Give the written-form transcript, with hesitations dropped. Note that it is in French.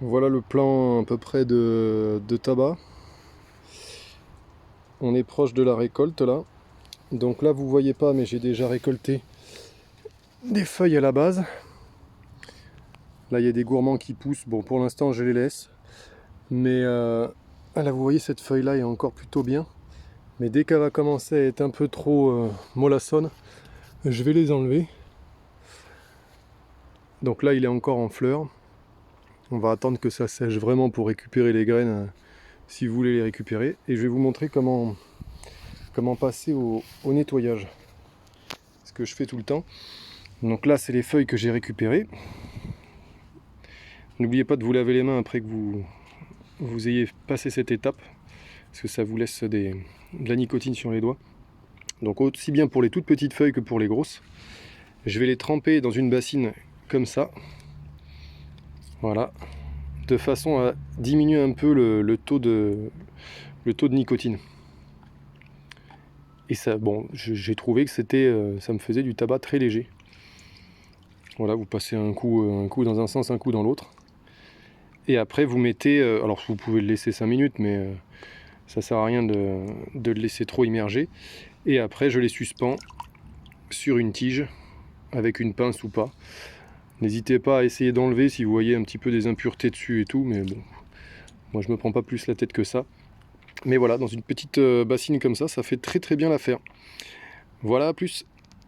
Voilà le plan à peu près de tabac. On est proche de la récolte là. Donc là vous voyez pas, mais j'ai déjà récolté des feuilles à la base. Là il y a des gourmands qui poussent. Bon, pour l'instant je les laisse. Mais là vous voyez, cette feuille là est encore plutôt bien. Mais dès qu'elle va commencer à être un peu trop mollassonne, je vais les enlever. Donc là il est encore en fleurs. On va attendre que ça sèche vraiment pour récupérer les graines si vous voulez les récupérer. Et je vais vous montrer comment passer au nettoyage. Ce que je fais tout le temps. Donc là c'est les feuilles que j'ai récupérées. N'oubliez pas de vous laver les mains après que vous ayez passé cette étape, parce que ça vous laisse de la nicotine sur les doigts. Donc aussi bien pour les toutes petites feuilles que pour les grosses. Je vais les tremper dans une bassine comme ça. Voilà. De façon à diminuer un peu le taux de nicotine. Et ça, bon, j'ai trouvé que ça me faisait du tabac très léger. Voilà, vous passez un coup dans un sens, un coup dans l'autre. Et après vous mettez, alors vous pouvez le laisser 5 minutes, mais ça sert à rien de le laisser trop immerger. Et après je les suspends sur une tige, avec une pince ou pas. N'hésitez pas à essayer d'enlever si vous voyez un petit peu des impuretés dessus et tout, mais bon, moi je me prends pas plus la tête que ça. Mais voilà, dans une petite bassine comme ça fait très très bien l'affaire. Voilà, à plus.